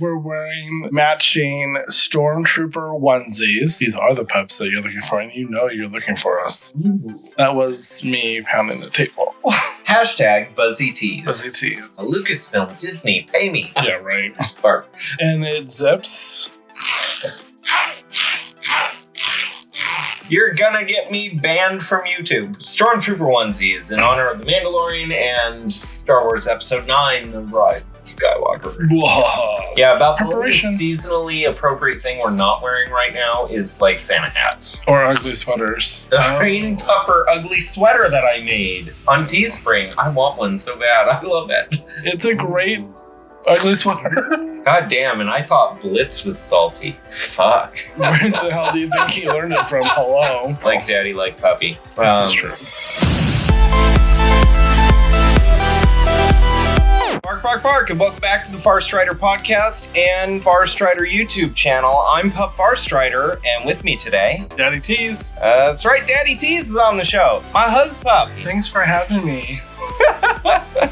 We're wearing matching Stormtrooper onesies. These are the pups that you're looking for, and you know you're looking for us. Ooh. That was me pounding the table. Hashtag Buzzy Tease. Buzzy Tease. A Lucasfilm, Disney, pay me. Yeah, right. Bark. And it zips. You're gonna get me banned from YouTube. Stormtrooper onesies in honor of The Mandalorian and Star Wars Episode 9, The Rise of Skywalker. Whoa. Yeah, about the only seasonally appropriate thing we're not wearing right now is like Santa hats. Or ugly sweaters. The Rain Pupper ugly sweater that I made on Teespring. I want one so bad. I love it. It's a great ugly sweater. God damn, and I thought Blitz was salty. Fuck. Where the hell do you think he learned it from? Hello. Like daddy, like puppy. This is true. Bark, and welcome back to the Farrstrider podcast and Farrstrider YouTube channel. I'm Pup Farrstrider, and with me today, Daddy Tease. That's right, Daddy Tease is on the show. My husband. Thanks for having me.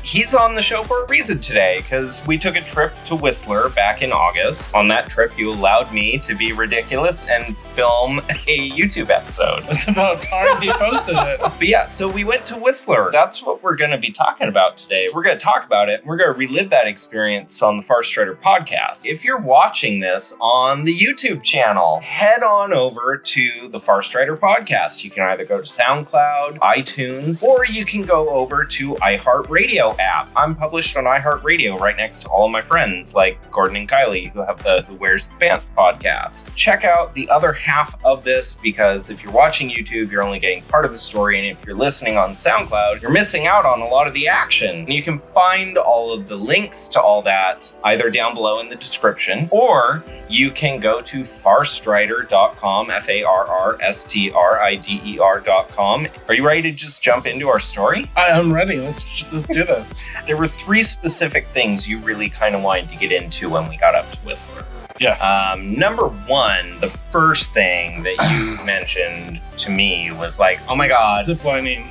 He's on the show for a reason today, because we took a trip to Whistler back in August. On that trip, you allowed me to be ridiculous and film a YouTube episode. It's about time he posted it. But yeah, so we went to Whistler. That's what we're going to be talking about today. We're going to talk about it, and we're going to relive that experience on the Farrstrider podcast. If you're watching this on the YouTube channel, head on over to the Farrstrider podcast. You can either go to SoundCloud, iTunes, or you can go over to iHeartRadio app. I'm published on iHeartRadio right next to all of my friends like Gordon and Kylie who have the Who Wears the Pants podcast. Check out the other half of this, because if you're watching YouTube, you're only getting part of the story, and if you're listening on SoundCloud, you're missing out on a lot of the action. And you can find all of the links to all that either down below in the description, or you can go to farrstrider.com, FARRSTRIDER.com. Are you ready to just jump into our story? I'm ready. Let's do this. There were 3 specific things you really kind of wanted to get into when we got up to Whistler. Yes. Number 1, the first thing that you mentioned to me was like, oh my God. Ziplining.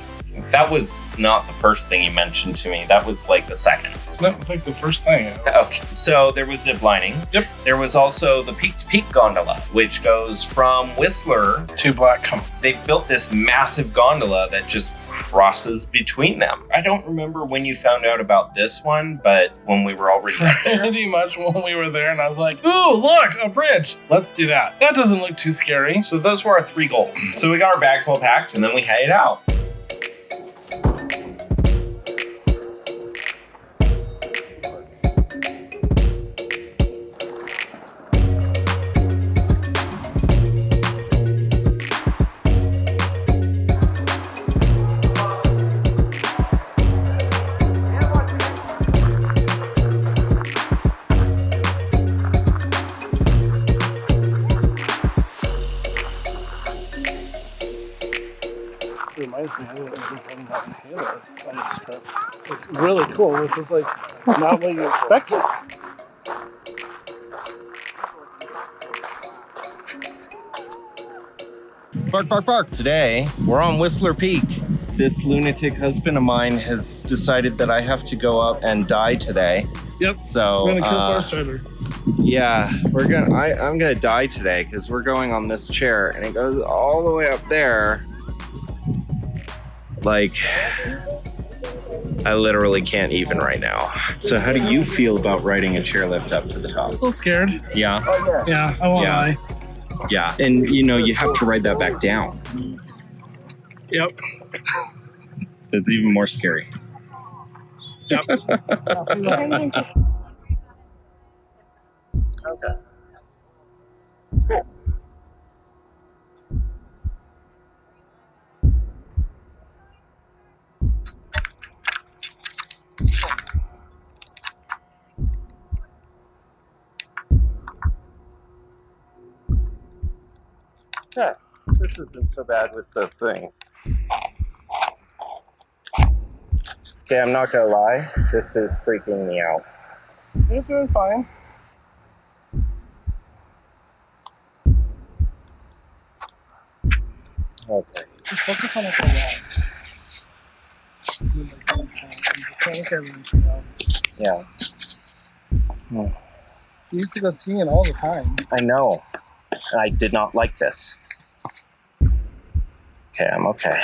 That was not the first thing you mentioned to me. That was like the second. That was like the first thing. Okay. So there was ziplining. Yep. There was also the peak-to-peak gondola, which goes from Whistler to blackcomb. They built this massive gondola that just crosses between them. I don't remember when you found out about this one, but when we were already there. Pretty much when we were there, and I was like, ooh, look, a bridge. Let's do that. That doesn't look too scary. So those were our 3 goals. So we got our bags all packed, and then we headed out. Reminds me, I didn't even bring that inhaler on this trip. It's really cool. This is like not what you expected. Bark. Today, we're on Whistler Peak. This lunatic husband of mine has decided that I have to go up and die today. Yep. So, we're gonna kill Farrstrider. Yeah, I'm gonna die today because we're going on this chair, and it goes all the way up there. Like, I literally can't even right now. So how do you feel about riding a chairlift up to the top? A little scared. Yeah? Oh, yeah, I won't lie. Yeah, and you know, you have to ride that back down. Yep. It's even more scary. Yep. Okay. Cool. Yeah, this isn't so bad with the thing. Okay, I'm not gonna lie, this is freaking me out. You're doing fine. Okay. Just focus on it for a while. Just don't look at anything else. Yeah. You used to go skiing all the time. I know. I did not like this. Okay, I'm okay.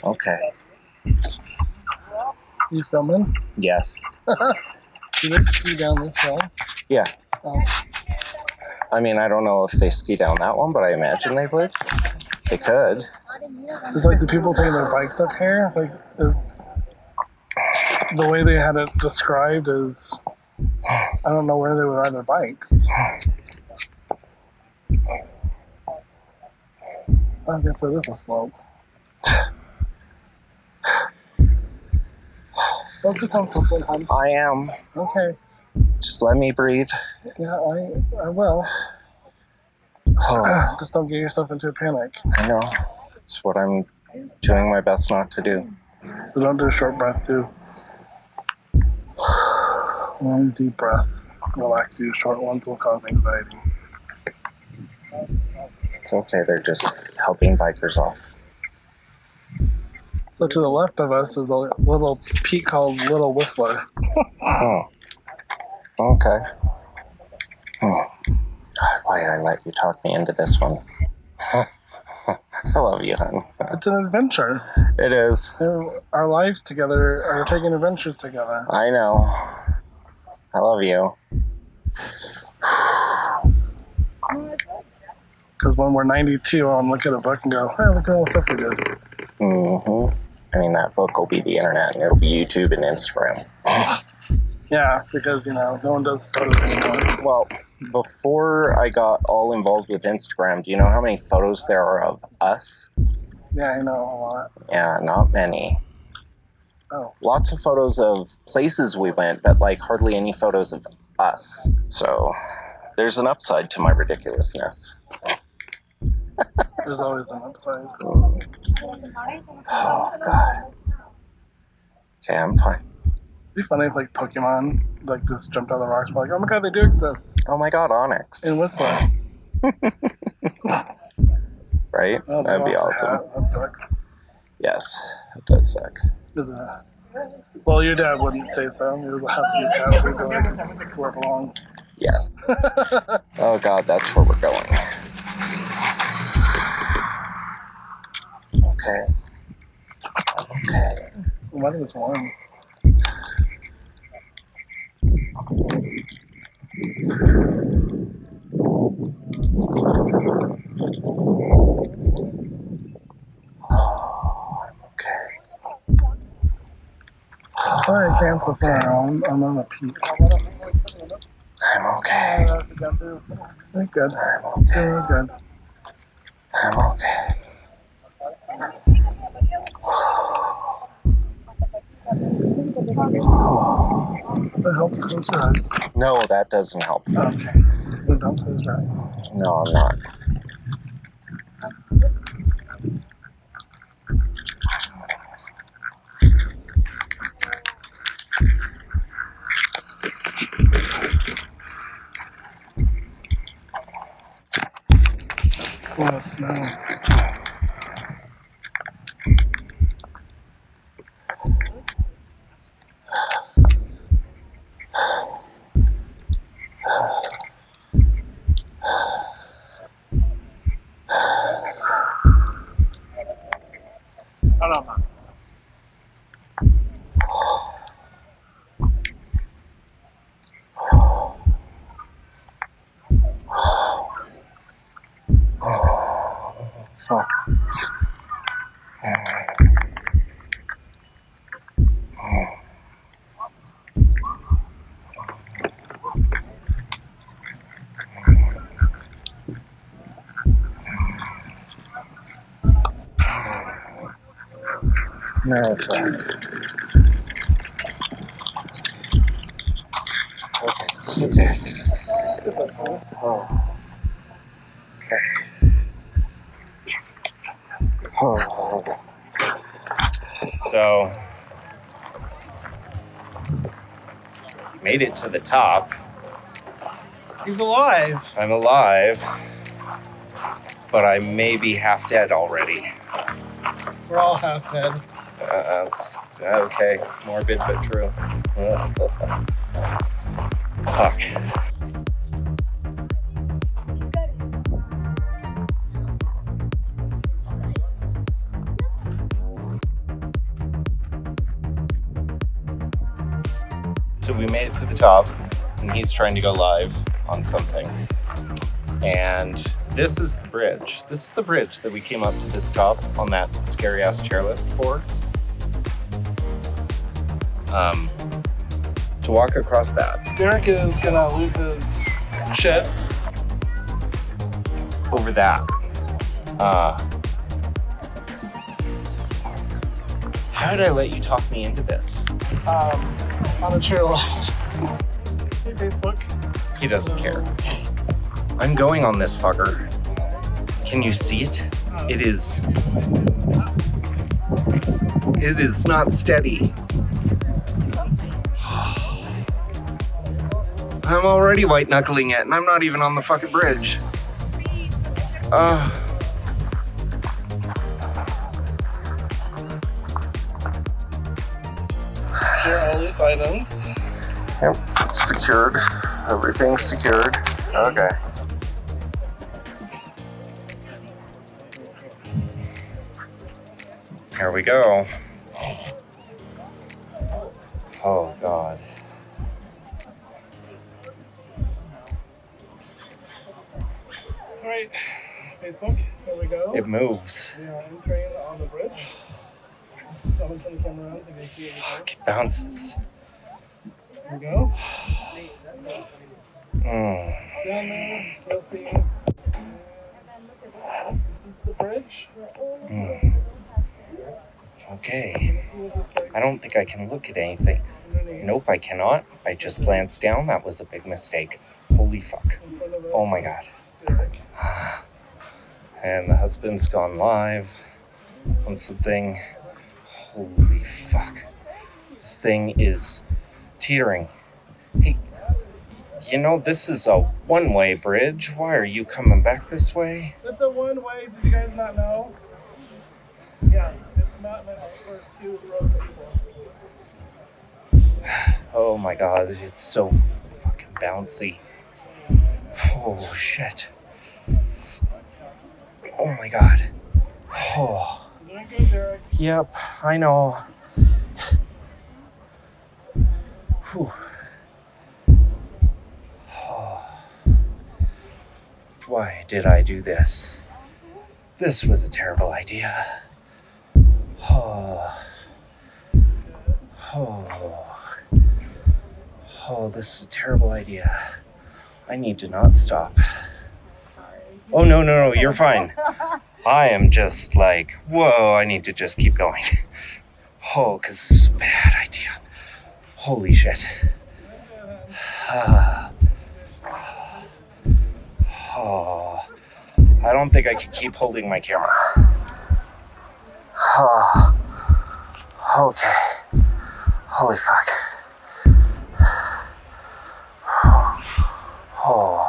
Okay. You filming? Yes. Do they ski down this hill? Yeah. Oh. I mean, I don't know if they ski down that one, but I imagine they would. They could. It's like the people taking their bikes up here. It's like the way they had it described is I don't know where they would ride their bikes. I guess it is a slope. Focus on something, hon. I am. Okay. Just let me breathe. Yeah, I will. Oh, Just don't get yourself into a panic. I know. It's what I'm doing my best not to do. So don't do a short breath too. Long deep breaths relax you. Short ones will cause anxiety. It's okay. They're just helping bikers off. So to the left of us is a little peak called Little Whistler. Oh. Okay. Oh. God, why did I let you talk me into this one? I love you, hon. It's an adventure. It is. Our lives together are taking adventures together. I know. I love you. Because when we're 92, I'll look at a book and go, hey, look at all the stuff we did. Mm-hmm. I mean, that book will be the internet, and it'll be YouTube and Instagram. Yeah, because, no one does photos anymore. Well, before I got all involved with Instagram, do you know how many photos there are of us? Yeah, I know a lot. Yeah, not many. Oh. Lots of photos of places we went, but hardly any photos of us. So there's an upside to my ridiculousness. There's always an upside. Oh, God. Okay, I'm fine. It'd be funny if, Pokemon, just jumped out of the rocks, but oh my god, they do exist. Oh my god, Onyx. In Whistler. Right? Oh, That'd be awesome. That sucks. Yes, it does suck. Well, your dad wouldn't say so. He was a have to use hat, so he'd go it's where it belongs. Yes. Oh god, that's where we're going. Okay. Okay. The weather was warm. Alright, cancel for now. I'm on a peak. I'm okay. You're good. I'm okay. You're good. I'm okay. That helps close your eyes. No, that doesn't help. Okay. Then don't close your eyes. No, I'm not. It's a lot of snow. No, it's fine. Okay, it's okay. Oh. Okay. Oh. So, made it to the top. He's alive. I'm alive, but I may be half dead already. We're all half dead. That's okay. Morbid but true. Fuck. So we made it to the top, and he's trying to go live on something. And this is the bridge. This is the bridge that we came up to this top on that scary ass chairlift for. To walk across that. Derek is gonna lose his shit. Over that. How did I let you talk me into this? On a chairlift. Hey, Facebook. He doesn't care. I'm going on this fucker. Can you see it? It is not steady. I'm already white knuckling it and I'm not even on the fucking bridge. Secure all loose items. Yep, secured. Everything's secured. Okay. Here we go. Oh, God. All right, Facebook, here we go. It moves. We are entering on the bridge. So I'm gonna turn the camera around so you can see everything. Fuck, it bounces. Here we go. Mm. Down there, you'll see. This is the bridge. Mm. Okay. I don't think I can look at anything. Nope, I cannot. I just glanced down. That was a big mistake. Holy fuck. Oh my God. And the husband's gone live on something. Holy fuck. This thing is teetering. Hey, you know, this is a one-way bridge. Why are you coming back this way? It's a one-way. Did you guys not know? Yeah, it's not meant for two rows of people. Oh my God, it's so fucking bouncy. Oh shit. Oh my God. Oh. Doing good, Derek. Yep, I know. Whew. Oh. Why did I do this? This was a terrible idea. Oh. Oh. Oh, this is a terrible idea. I need to not stop. Oh, no, you're fine. I am just like, whoa, I need to just keep going. Oh, because this is a bad idea. Holy shit. Oh, I don't think I can keep holding my camera. Oh, okay. Holy fuck. Oh.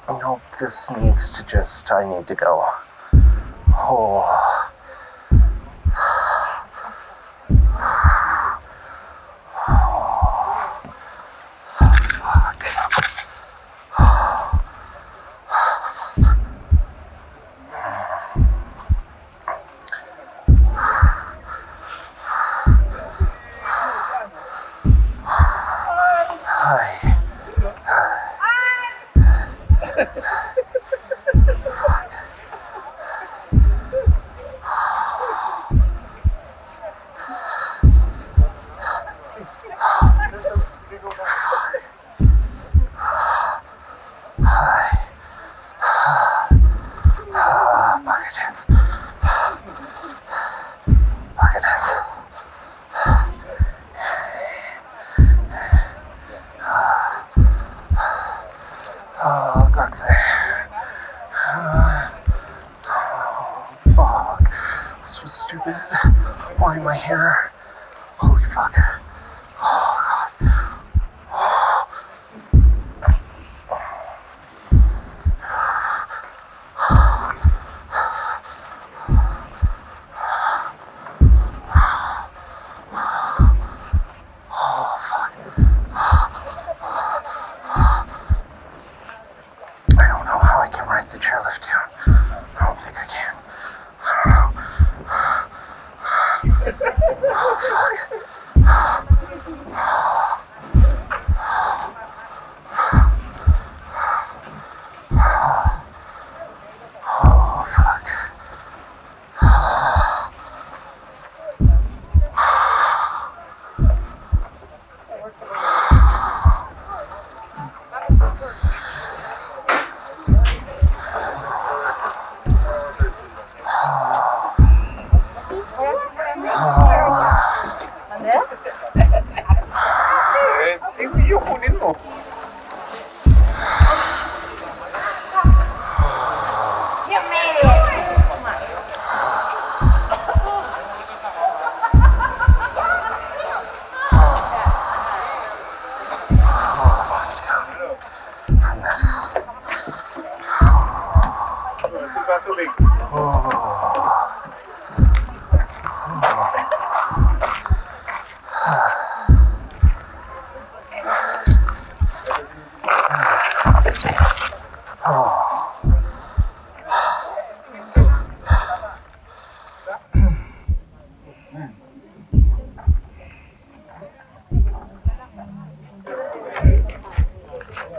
Nope, this needs to just, I need to go. Oh. Fuck. Hi. Oh, God's oh, fuck. This was stupid. Why am I here? Holy fuck. Oh, God. Oh, fuck.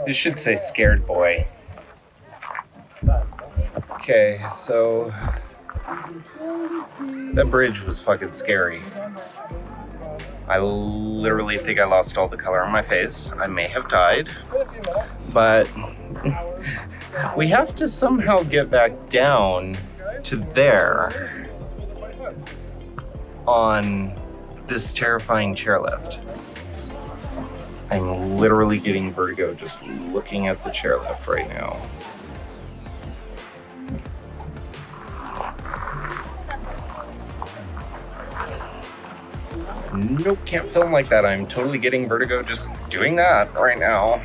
It should say scared boy. Okay, so that bridge was fucking scary. I literally think I lost all the color on my face. I may have died, but we have to somehow get back down to there on this terrifying chairlift. I'm literally getting vertigo just looking at the chairlift right now. Nope, can't film like that. I'm totally getting vertigo just doing that right now.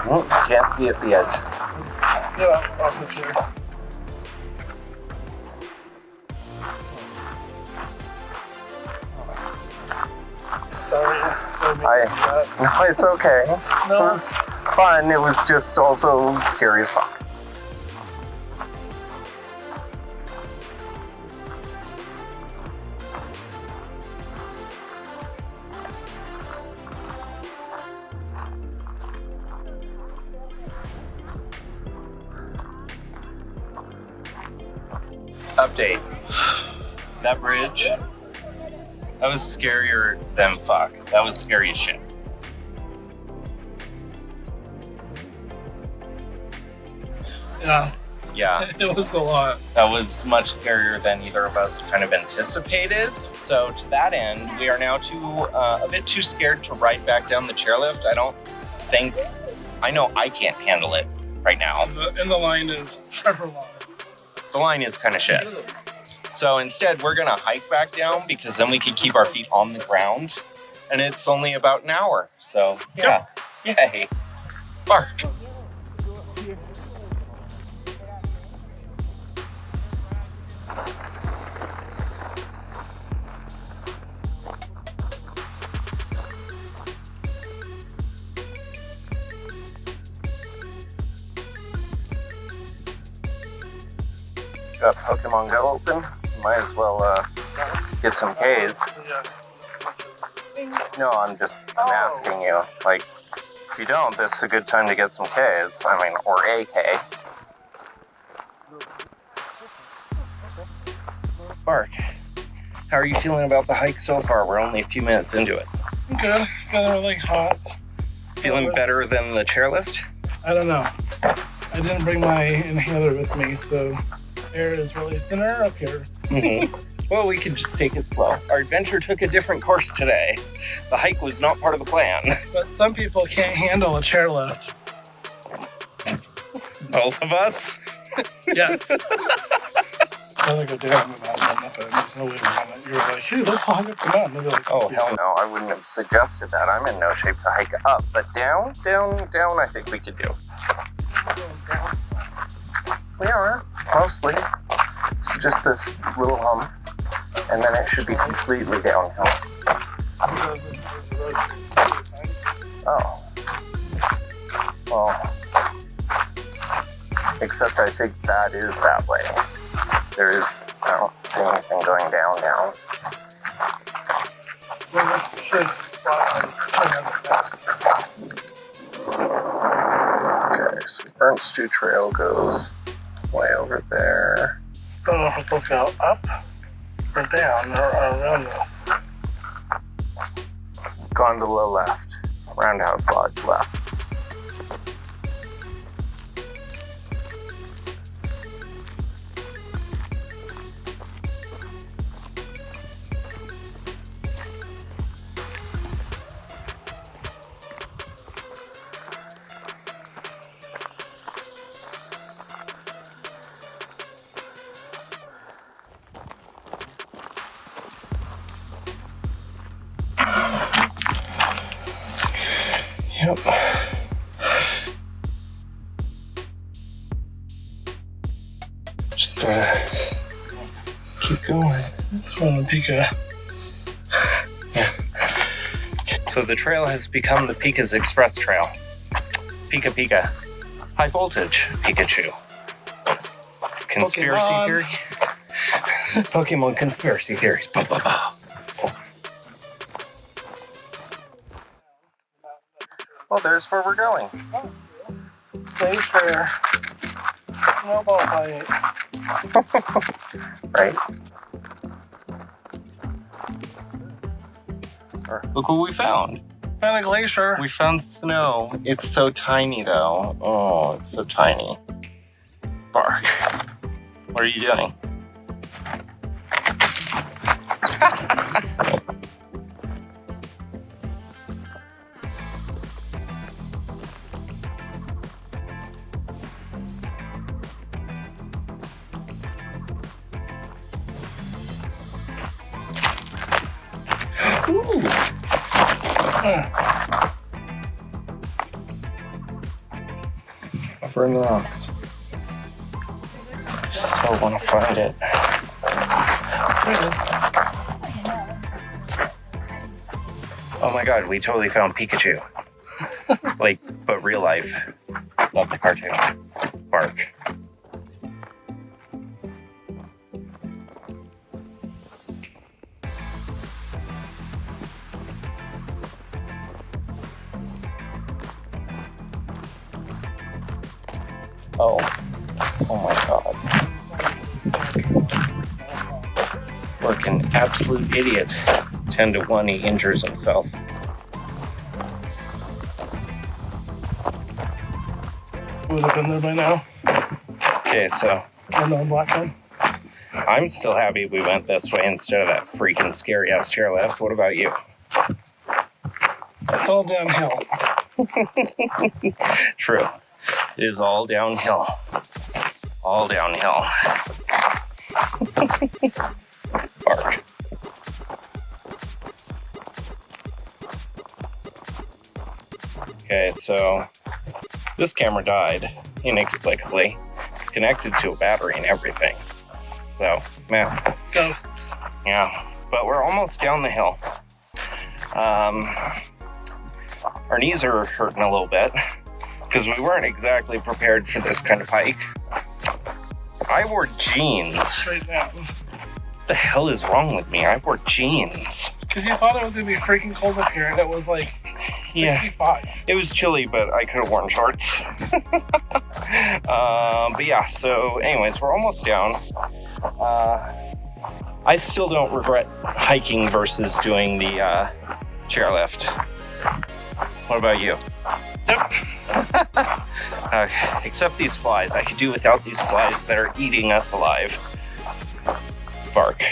Nope, can't be at the edge. Yeah, off the chair. Sorry. No, it's okay. No. It was fun. It was just also scary as fuck. Update. That bridge, that was scarier than fuck. That was scary as shit. Yeah, Yeah, it was a lot. that was much scarier than either of us kind of anticipated. So to that end, we are now a bit too scared to ride back down the chairlift. I know I can't handle it right now. And the line is forever long. The line is kind of shit. So instead, we're gonna hike back down because then we can keep our feet on the ground. And it's only about an hour. So yeah, yay. Bark. Got Pokemon Go open. Might as well get some Ks. No, I'm asking you. Like, if you don't, this is a good time to get some Ks. Or a K. Bark, how are you feeling about the hike so far? We're only a few minutes into it. I'm good. Got really hot. Feeling better than the chairlift? I don't know. I didn't bring my inhaler with me, so air is really thinner up here. Well, we could just take it slow. Our adventure took a different course today. The hike was not part of the plan. But some people can't handle a chairlift. Both of us? Yes. I like go down the mountain, but there's no way around it. You're like, hey, let's hike up the mountain. Like, Oh, hell no. I wouldn't have suggested that. I'm in no shape to hike up. But down, I think we could do. We are, mostly. It's just this little hump, and then it should be completely downhill. Oh. Well, except I think that is that way. I don't see anything going down. Okay, so Burnt Stew Trail goes way over there. I don't know if it's supposed to go up or down or around. Gondola left. Roundhouse Lodge left. Yep. Just keep going. It's from the Pika. So the trail has become the Pika's Express Trail. Pika Pika. High voltage Pikachu. Conspiracy Pokemon. theory? Pokemon conspiracy theories. Bah, bah, bah. Well, there's where we're going. Glacier. Snowball fight. Right? Look what we found. Found a glacier. We found snow. It's so tiny though. Oh, it's so tiny. Bark. What are you doing? Ooh. Over in the rocks. So want to find it. There it is. Oh my god, we totally found Pikachu. Like, but real life. Not the cartoon. Bark. Oh. Oh my god. Like an absolute idiot. 10 to 1, he injures himself. Would have been there by now. Okay, so Or no, blackcomb. I'm still happy we went this way instead of that freaking scary ass chairlift. What about you? It's all downhill. True. It is all downhill. All downhill. Bark. Okay, so this camera died inexplicably. It's connected to a battery and everything. So, man. Ghosts. Yeah, but we're almost down the hill. Our knees are hurting a little bit because we weren't exactly prepared for this kind of hike. I wore jeans. Straight down. What the hell is wrong with me? I wore jeans. Because you thought it was going to be freaking cold up here, and it was like 65. It was chilly, but I could have worn shorts. But yeah, so anyways, we're almost down. I still don't regret hiking versus doing the chairlift. What about you? Yep. Except these flies. I could do without these flies that are eating us alive. Bark.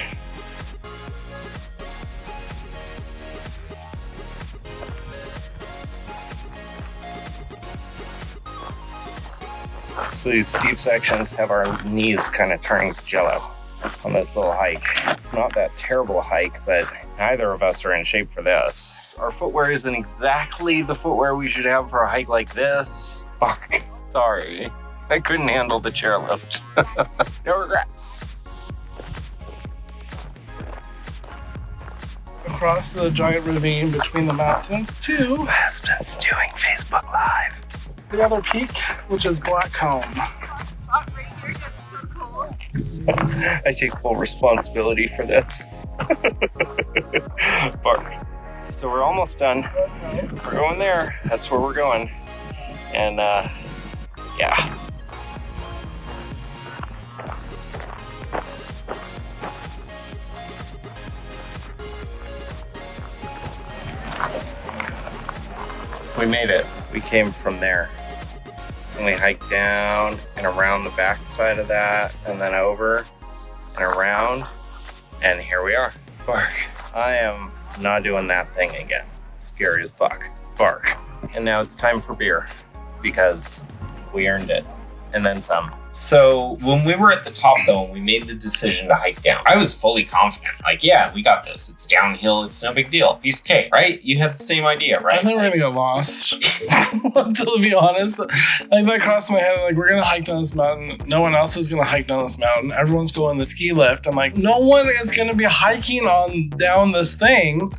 So these steep sections have our knees kind of turning to jello on this little hike. It's not that terrible a hike, but neither of us are in shape for this. Our footwear isn't exactly the footwear we should have for a hike like this. Fuck. Sorry. I couldn't handle the chairlift. No regret. Across the giant ravine between the mountains to Husband's doing Facebook Live. the other peak, which is Blackcomb. I take full responsibility for this. Bark. So we're almost done. We're going there. That's where we're going. And yeah. We made it. We came from there. And we hiked down and around the back side of that, and then over and around, and here we are. Bark. I am not doing that thing again. Scary as fuck. Bark. And now it's time for beer, because we earned it. And then some. So when we were at the top though, and we made the decision to hike down, I was fully confident. Like, yeah, we got this. It's downhill. It's no big deal. Piece of cake, right? You had the same idea, I right? think we're going to get lost. To be honest, like that crossed my head. Like, we're gonna hike down this mountain. No one else is gonna hike down this mountain. Everyone's going the ski lift. I'm like, no one is gonna be hiking on down this thing.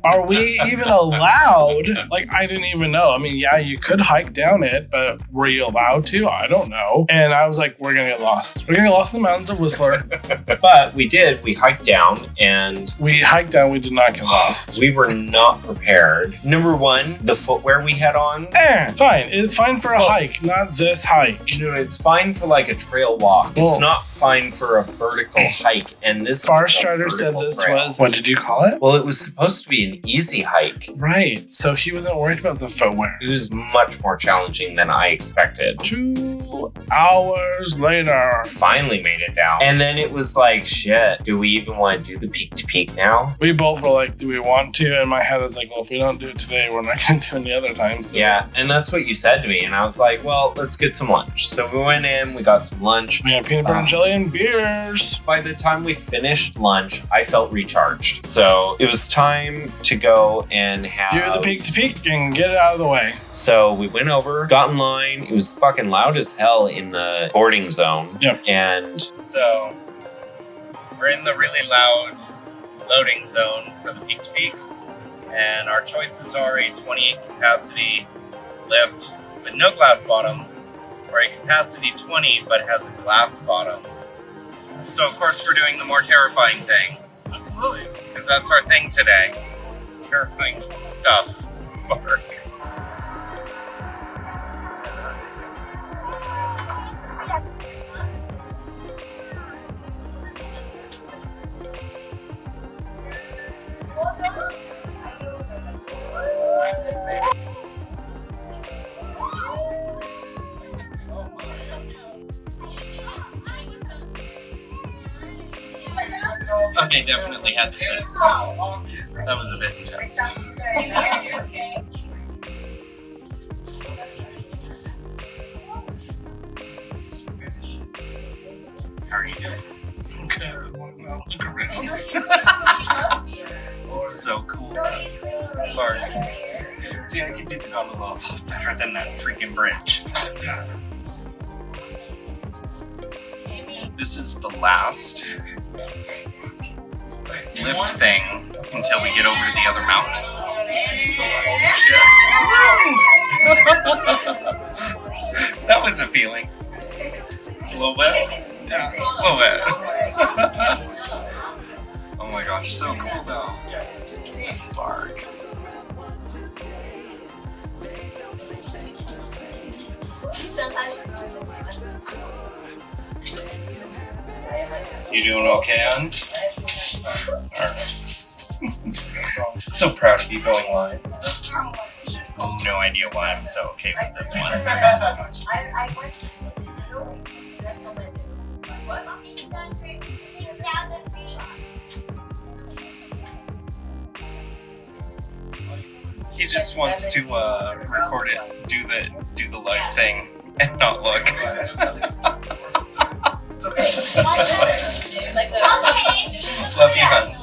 Are we even allowed? Like, I didn't even know. I mean, yeah, you could hike down it, but were you allowed to? I don't know. And I was like, we're gonna get lost. We're gonna get lost in the mountains of Whistler. But we did. We hiked down, and We hiked down. We did not get lost. we were not prepared. Number one, the footwear we had on. Fine. It's fine for a Well- hike, not this hike. You know, it's fine for like a trail walk. It's Well- not fine for a vertical hike. And this Farrstrider was a said vertical this trail. was, what did you call it? Well, it was supposed to be an easy hike. Right. So he wasn't worried about the footwear. It was much more challenging than I expected. 2 hours later. Finally made it down. And then it was like, shit, do we even want to do the peak to peak now? We both were like, do we want to? And my head is like, well, if we don't do it today, we're not going to do it any other time. So. Yeah, and that's what you said to me. And I was like, well, let's get some lunch. So we went in, we got some lunch. We had peanut butter and jelly and beers. By the time we finished lunch, I felt recharged. So it was time to go and have... Do the peak to peak and get it out of the way. So we went over, got in line. It was fucking loud as hell in the boarding zone. Yep. And So we're in the really loud loading zone for the peak to peak, and our choices are a 28 capacity lift with no glass bottom, or a capacity 20 but has a glass bottom. So of course we're doing the more terrifying thing. Absolutely. Because that's our thing today. Terrifying stuff. Mark. Okay, definitely had to say. That was a bit intense. How are you doing? Okay. Look around. It's so cool. Mark. See, I can do the gondola a lot better than that freaking bridge. This is the last lift thing until we get over to the other mountain. Shit. That was a feeling. A little bit? Yeah, a little bit. Oh my gosh, so cool though. Bark. You doing okay, on? Alright. So proud of you going live. No idea why I'm so okay with this one. He just wants to record it, do the live thing, and not look. Love you, hun.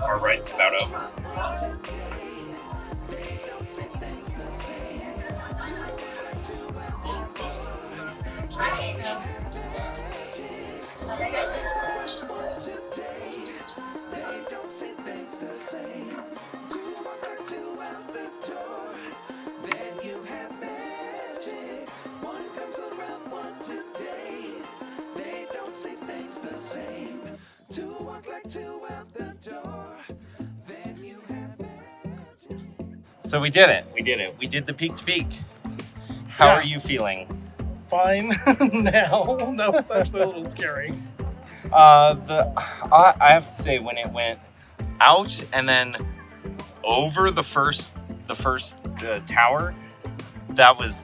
Our right's about over. So we did it. We did it. We did the peak to peak. How Yeah. are you feeling? Fine now. That was actually a little scary. I have to say, when it went out and then over the first tower, that was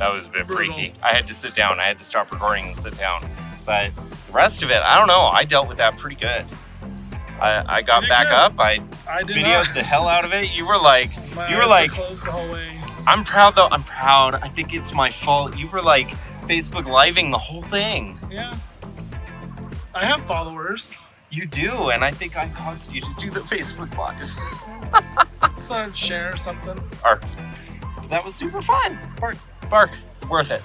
a bit Brutal. freaky. I had to sit down. I had to stop recording and sit down. But the rest of it, I don't know. I dealt with that pretty good. I got You did back good. up. I I did videoed not. the hell out of it. You were like, My you were eyes like, closed the whole way. I'm proud though. I'm proud. I think it's my fault. You were like Facebook living the whole thing. Yeah. I have followers. You do, and I think I caused you to do the Facebook lives. So I'd share something. Bark. That was super fun. Bark. Bark. Worth it.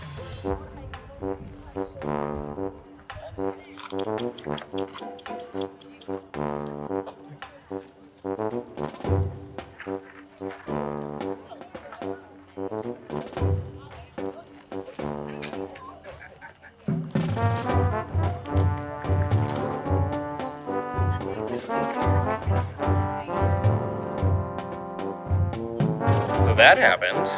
So that happened.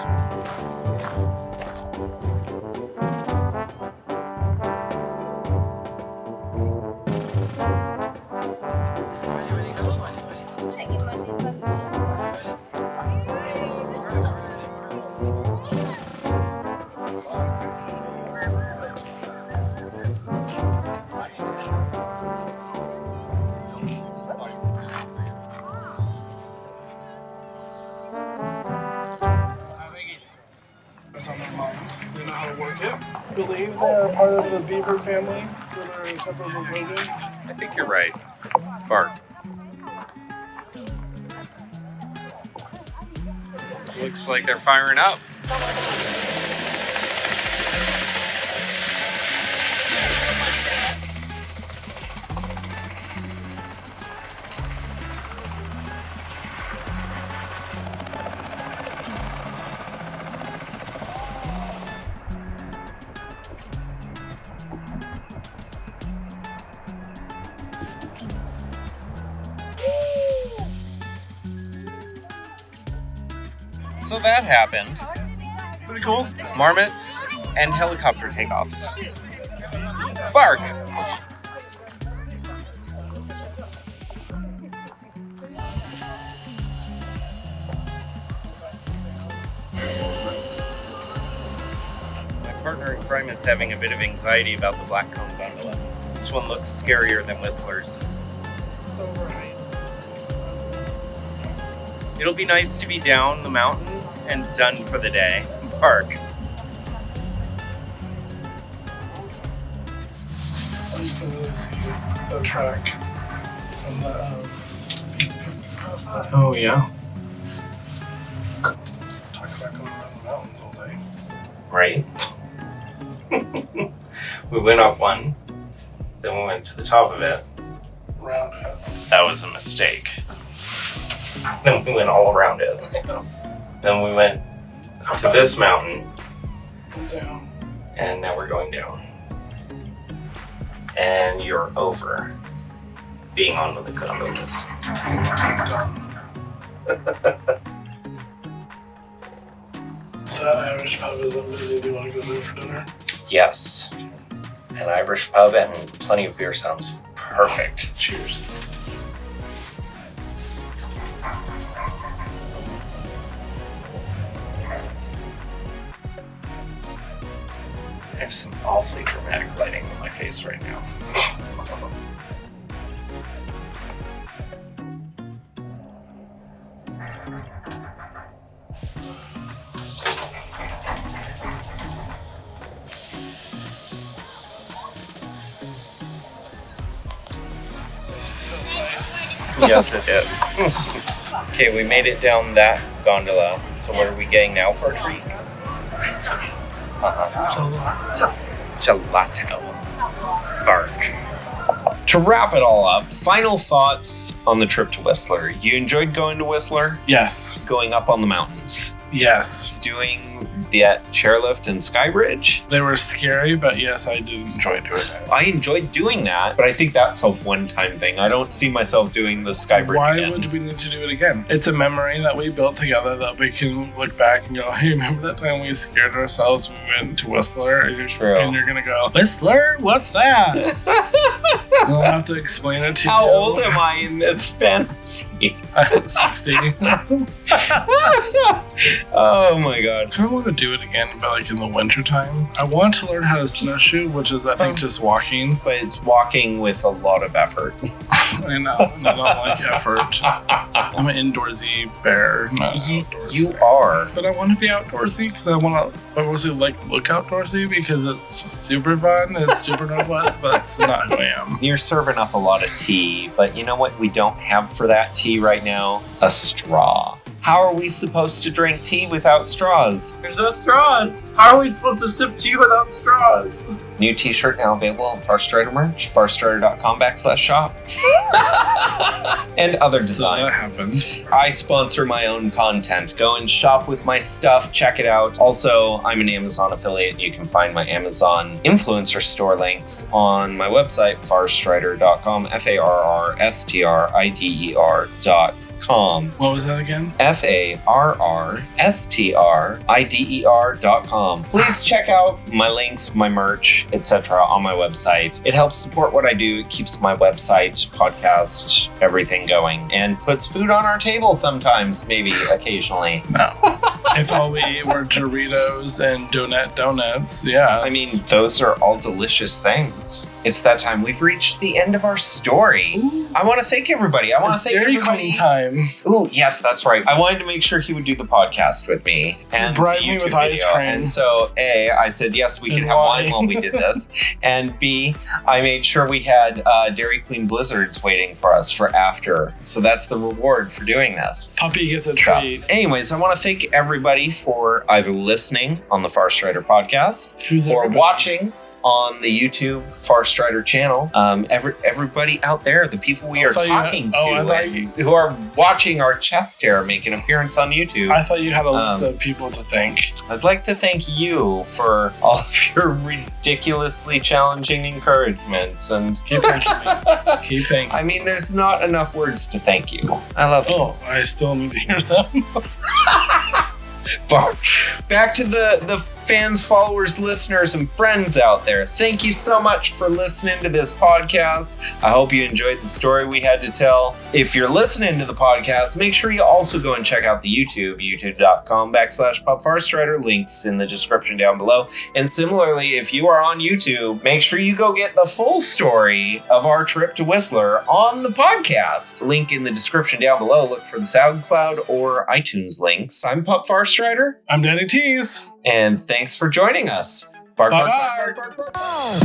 It's on their mind. They know how to work it. I believe they're part of the beaver family, so they're a couple of rodents. I think you're right. Bark. Looks like they're firing up. So that happened. Pretty cool. Marmots and helicopter takeoffs. Bark. My partner in crime is having a bit of anxiety about the blackcomb gondola. This one looks scarier than Whistler's. So right. It'll be nice to be down the mountain and done for the day. Bark. You can really see the track from the Oh yeah. talk about going around the mountains all day. Right. We went up one, then we went to the top of it. Round it. That was a mistake. Then we went all around it. Then we went to this mountain, Down. and now we're going down. And you're over being on with the gondolas. Done. That Irish pub isn't busy. Do you want to go there for dinner? Yes. An Irish pub and plenty of beer sounds perfect. Cheers. I have some awfully dramatic lighting on my face right now. Yes, it did. Okay, we made it down that gondola. So what are we getting now for a treat? Gelato. Bark. To wrap it all up, final thoughts on the trip to Whistler. You enjoyed going to Whistler? Yes. Going up on the mountains? Yes. doing the chairlift and sky bridge. They were scary, but yes, I did enjoy doing it. I enjoyed doing that, but I think that's a one-time thing. I don't see myself doing the sky bridge Why again. would we need to do it again? It's a memory that we built together that we can look back and go, hey, remember that time we scared ourselves when we went to Whistler? True. And you're going to go, Whistler? What's that? And I'll have to explain it to you. How old am I in this fantasy? I'm 60. Oh my god. I kind of want to do it again, but like in the wintertime. I want to learn how to snowshoe, which is, I think, just walking. But it's walking with a lot of effort. I know. And I don't like effort. I'm an indoorsy bear, not an outdoorsy You bear. are. But I want to be outdoorsy because I want to. I also like look outdoorsy because it's super fun. It's super Northwest, but it's not who I am. You're serving up a lot of tea, but you know what we don't have for that tea right now? A straw. How are we supposed to drink tea without straws? There's no straws. How are we supposed to sip tea without straws? New t-shirt now available on Farrstrider merch, farrstrider.com/shop. And other So that designs. happened. I sponsor my own content. Go and shop with my stuff. Check it out. Also, I'm an Amazon affiliate. You can find my Amazon influencer store links on my website, farrstrider.com, FARRSTRIDER.com. What was that again? FARRSTRIDER.com. Please check out my links, my merch, etc. on my website. It helps support what I do. It keeps my website, podcast, everything going, and puts food on our table sometimes, maybe occasionally. No. If all we ate were Doritos and donuts, yeah. I mean, those are all delicious things. It's that time. We've reached the end of our story. I want to thank everybody. I want to it's thank Dairy everybody. Queen time. Ooh, yes, that's right. I wanted to make sure he would do the podcast with me and Bribe the me YouTube with ice video. cream. And so, A, I said yes, we could And have why? wine while we did this, and B, I made sure we had Dairy Queen Blizzards waiting for us for after. So that's the reward for doing this. Puppy gets a Stuff. treat. Anyways, I want to thank everybody for either listening on the Farrstrider podcast Who's or everybody? watching on the YouTube Farrstrider channel. Everybody out there, the people we I are thought you- talking oh, I to thought and you- who are watching our chest hair make an appearance on YouTube. I thought you had a list of people to thank. I'd like to thank you for all of your ridiculously challenging encouragement. And Keep thanking me. Keep thanking. I mean, there's not enough words to thank you. I love you. Oh, I still need to hear them. Back to the fans, followers, listeners, and friends out there. Thank you so much for listening to this podcast. I hope you enjoyed the story we had to tell. If you're listening to the podcast, make sure you also go and check out the YouTube, youtube.com/PopFarstrider. Links in the description down below. And similarly, if you are on YouTube, make sure you go get the full story of our trip to Whistler on the podcast. Link in the description down below. Look for the SoundCloud or iTunes links. I'm Pup Farrstrider. I'm Daddy Tease. And thanks for joining us. Bark, bark, Bye-bye. bark, bark, bark, bark.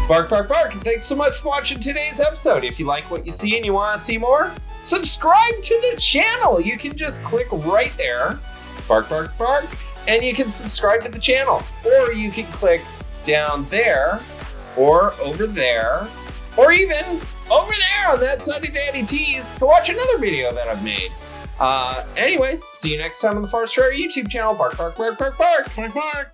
Bark, bark, bark. And thanks so much for watching today's episode. If you like what you see and you want to see more, subscribe to the channel. You can just click right there. Bark, bark, bark. And you can subscribe to the channel. Or you can click down there or over there or even over there on that Sunday Daddy Tease to watch another video that I've made. Anyways, see you next time on the Farrstrider YouTube channel. Bark, bark, bark, bark, bark. Bark, bark.